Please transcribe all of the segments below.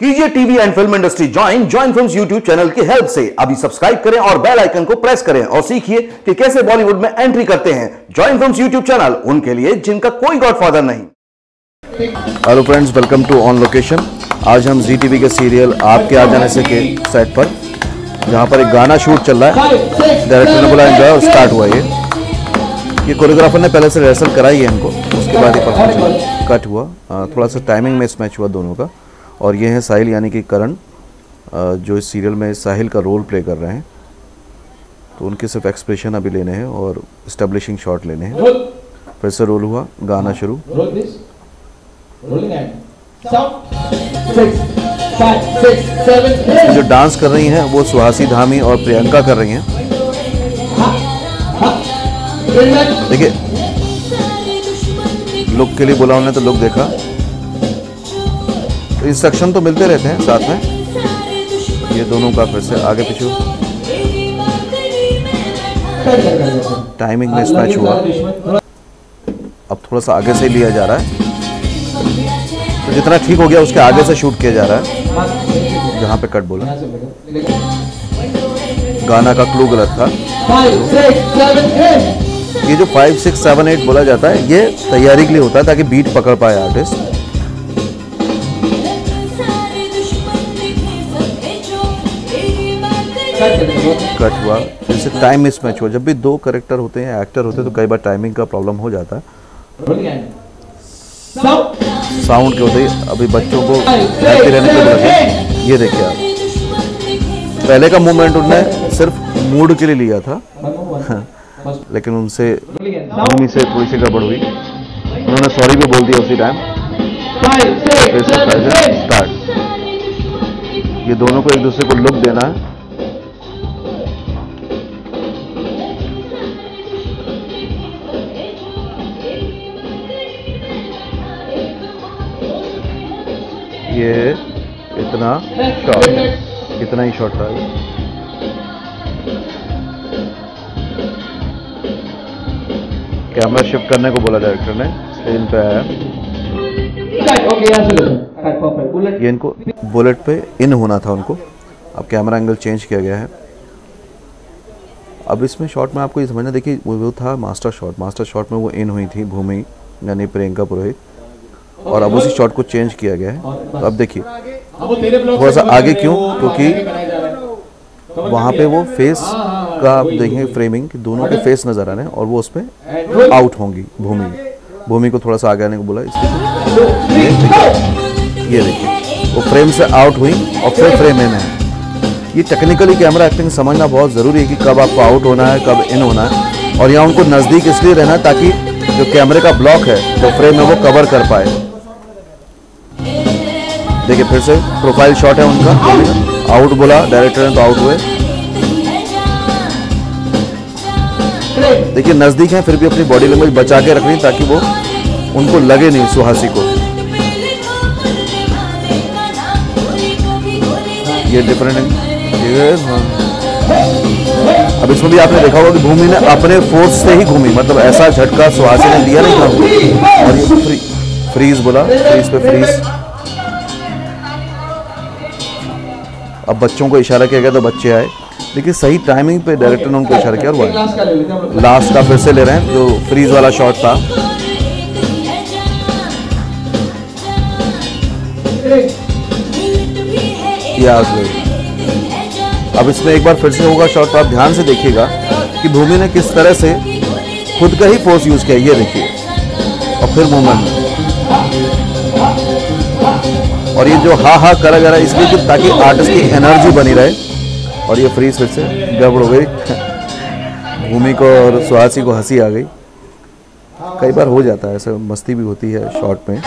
कीजिए TV and film industry join films YouTube channel की help से अभी सब्सक्राइब करें और बेल आइकन को प्रेस करें और सीखिए कि कैसे बॉलीवुड में एंट्री करते हैं। जॉइन फिल्म्स यूट्यूब चैनल उनके लिए जिनका कोई गॉडफादर नहीं। Hello friends, welcome to on location. आज हम जी टीवी के सीरियल आपके आ जाने से के सेट पर, जहां पर एक गाना शूट चल रहा है। डायरेक्टर ने बोला एंजॉय और स्टार्ट हुआ। ये कोरियोग्राफर ने पहले से रिहर्सल कराई है इनको, उसके बाद ये परफॉर्मेंस कट हुआ। थोड़ा सा टाइमिंग में मैच हुआ दोनों का। और ये है साहिल यानी कि करण, जो इस सीरियल में साहिल का रोल प्ले कर रहे हैं। तो उनके सिर्फ एक्सप्रेशन अभी लेने हैं और इस्टेब्लिशिंग शॉट लेने हैं। फिर से रोल हुआ, गाना शुरू। जो डांस कर रही हैं वो सुहासी धामी और प्रियंका कर रही हैं। देखिए, लुक के लिए बोला उन्होंने तो लुक देखा। तो इंस्ट्रक्शन तो मिलते रहते हैं साथ में। ये दोनों का फिर से आगे पीछे टाइमिंग में मैच हुआ। अब थोड़ा सा आगे से लिया जा रहा है, तो जितना ठीक हो गया उसके आगे से शूट किया जा रहा है। जहां पे कट बोला, गाना का क्लू गलत था। ये जो 5, 6, 7, 8 बोला जाता है, ये तैयारी के लिए होता है ताकि बीट पकड़ पाए आर्टिस्ट। कट हुआ, फिर से टाइम मिसमैच हुआ। जब भी दो कैरेक्टर होते हैं, एक्टर होते हैं, तो कई बार टाइमिंग का प्रॉब्लम हो जाता है। साउंड के होते ही अभी बच्चों को हैप्पी रहने के लिए, ये देखिए आप, पहले का मूवमेंट उन्होंने सिर्फ मूड के लिए लिया था। लेकिन उनसे मम्मी से थोड़ी सी गड़बड़ हुई, उन्होंने सॉरी भी बोल दिया उसी टाइम। स्टार्ट। ये दोनों को एक दूसरे को लुक देना है। ये इतना शॉर्ट, इतना ही शॉर्ट था। कैमरा शिफ्ट करने को बोला डायरेक्टर ने, स्क्रीन पे आया। ये इनको बुलेट पे इन होना था उनको, अब कैमरा एंगल चेंज किया गया है। अब इसमें शॉट में आपको ये समझना, देखिए वो था मास्टर शॉट। मास्टर शॉट में वो इन हुई थी भूमि यानी प्रियंका पुरोहित, और अब उसी शॉट को चेंज किया गया है। तो अब देखिए थोड़ा सा आगे क्यों, क्योंकि वहाँ पे वो फेस का आप देखेंगे फ्रेमिंग, दोनों के फेस नजर आ रहे हैं और वो उसमें आउट होंगी। भूमि को थोड़ा सा आगे आने को बोला, इसलिए ये देखिए वो फ्रेम से आउट हुई और फिर फ्रेम इन है। ये टेक्निकली कैमरा एक्टिंग समझना बहुत ज़रूरी है कि कब आपको आउट होना है, कब इन होना है। और यहाँ उनको नज़दीक इसलिए रहना है ताकि जो कैमरे का ब्लॉक है तो फ्रेम में वो कवर कर पाए। देखिए फिर से प्रोफाइल शॉट है उनका, आउट बोला डायरेक्टर ने तो आउट हुए। देखिए नजदीक है फिर भी अपनी बॉडी लैंग्वेज बचा के रखनी ताकि वो उनको लगे नहीं सुहासी को। ये डिफरेंट है। अब इसमें भी आपने देखा होगा कि भूमि ने अपने फोर्स से ही घूमी, मतलब ऐसा झटका सुहासी ने दिया नहीं था। और ये फ्रीज बोला, फ्रीज पे फ्रीज। अब बच्चों को इशारा किया गया तो बच्चे आए, लेकिन सही टाइमिंग पे डायरेक्टर ने उनको इशारा किया और वो लास्ट का फिर से ले रहे हैं जो फ्रीज वाला शॉट था। अब इसमें एक बार फिर से होगा शॉट, तो आप ध्यान से देखिएगा कि भूमि ने किस तरह से खुद का ही फोर्स यूज किया। ये देखिए, और फिर मूवमेंट, और ये जो हा करा जा रहा है इसलिए कि ताकि आर्टिस्ट की एनर्जी बनी रहे। और ये फ्रीज फिर से गड़बड़ हो गई। भूमि को और सुहासी को हंसी आ गई। कई बार हो जाता है ऐसे, मस्ती भी होती है शॉट में।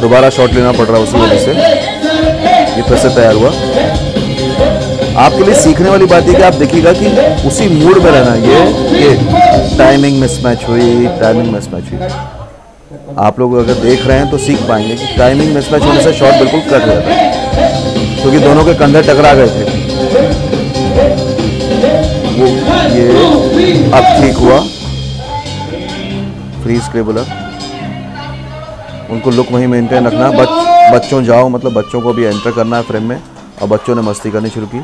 दोबारा शॉट लेना पड़ रहा है उसी वजह से। ये फिर से तैयार हुआ। आपके लिए सीखने वाली बात है कि आप देखिएगा कि उसी मूड में रहना। ये टाइमिंग मिसमैच हुई, टाइमिंग मिसमैच हुई। आप लोग अगर देख रहे हैं तो सीख पाएंगे कि टाइमिंग मिसमैच होने से शॉट बिल्कुल कट जाता है, क्योंकि दोनों के कंधे टकरा गए थे। वो ये अब ठीक हुआ। फ्रीज के बोला उनको लुक वहीं मेंटेन रखना, बट बच्चों जाओ, मतलब बच्चों को भी एंटर करना है फ्रेम में, और बच्चों ने मस्ती करनी शुरू की,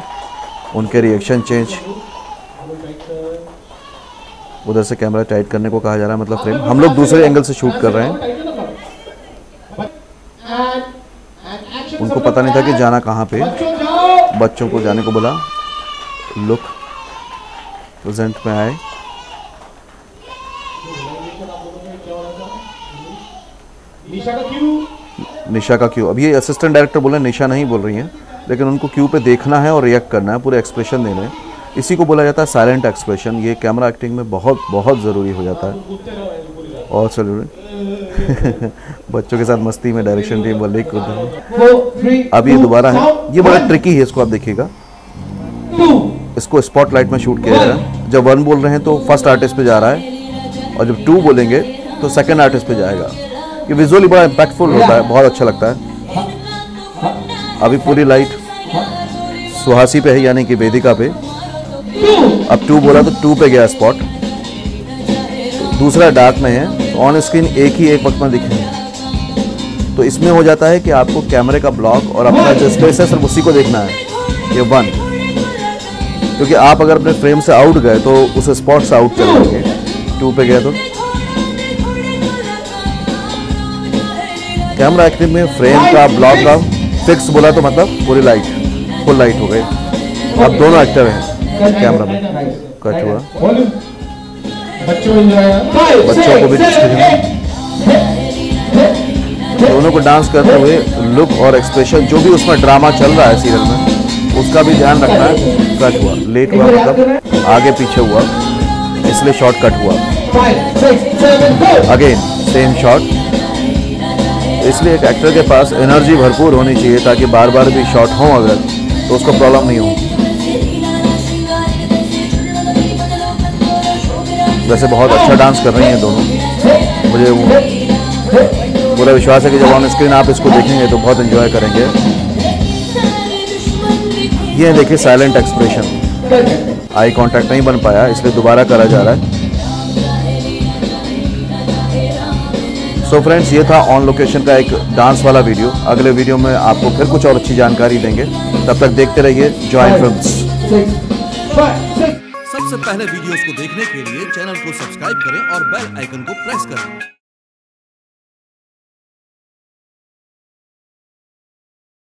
उनके रिएक्शन चेंज। उधर से कैमरा टाइट करने को कहा जा रहा है, मतलब फ्रेम हम लोग दूसरे एंगल से शूट कर रहे हैं। उनको पता नहीं था कि जाना कहाँ पे, बच्चों को जाने को बोला। लुक प्रेजेंट में आए। निशा का क्यू, अब ये असिस्टेंट डायरेक्टर बोले निशा नहीं बोल रही हैं, लेकिन उनको क्यू पे देखना है और रिएक्ट करना है, पूरे एक्सप्रेशन देने हैं। इसी को बोला जाता है साइलेंट एक्सप्रेशन। ये कैमरा एक्टिंग में बहुत बहुत ज़रूरी हो जाता है। और ज़रूरी बच्चों के साथ मस्ती में डायरेक्शन टीम बोल रही। अब ये दोबारा है, ये बड़ा ट्रिकी है, इसको आप देखिएगा। इसको स्पॉटलाइट में शूट किया जा रहा है। जब 1 बोल रहे हैं तो फर्स्ट आर्टिस्ट पे जा रहा है, और जब 2 बोलेंगे तो सेकंड आर्टिस्ट पे जाएगा। ये विजुअली बड़ा इम्पैक्टफुल होता है, बहुत अच्छा लगता है। अभी पूरी लाइट सुहासी पे है, यानी कि वेदिका पे। अब 2 बोला तो 2 पे गया स्पॉट। दूसरा डार्क में है, तो ऑन स्क्रीन एक ही एक वक्त में दिखेंगे। तो इसमें हो जाता है कि आपको कैमरे का ब्लॉक और अपना जो स्पेस है सिर्फ उसी को देखना है, ये 1। क्योंकि आप अगर अपने फ्रेम से आउट गए तो उस स्पॉट से आउट चले जाएंगे। 2 पे गए तो कैमरा एक्टिंग में फ्रेम का ब्लॉक का फिक्स बोला तो मतलब पूरी लाइट फुल लाइट हो गई। अब दोनों एक्टर हैं कैमरा में। कट हुआ, बच्चों को भी दोनों को डांस करते हुए लुक और एक्सप्रेशन, जो भी उसमें ड्रामा चल रहा है सीरियल में, उसका भी ध्यान रखना है। कट हुआ, लेट हुआ, मतलब आगे पीछे हुआ, इसलिए शॉट कट हुआ। Again same shot. इसलिए एक एक्टर के पास एनर्जी भरपूर होनी चाहिए, ताकि बार बार भी शॉट हो अगर तो उसको प्रॉब्लम नहीं हो। वैसे बहुत अच्छा डांस कर रही हैं दोनों, मुझे वो पूरा विश्वास है कि जब ऑन स्क्रीन आप इसको देखेंगे तो बहुत एंजॉय करेंगे। ये देखिए साइलेंट एक्सप्रेशन, आई कांटेक्ट नहीं बन पाया इसलिए दोबारा करा जा रहा है। सो फ्रेंड्स, ये था ऑन लोकेशन का एक डांस वाला वीडियो। अगले वीडियो में आपको फिर कुछ और अच्छी जानकारी देंगे। तब तक देखते रहिए जॉइन फिल्म्स। सबसे पहले वीडियोस को देखने के लिए चैनल को सब्सक्राइब करें और बेल आइकन को प्रेस करें।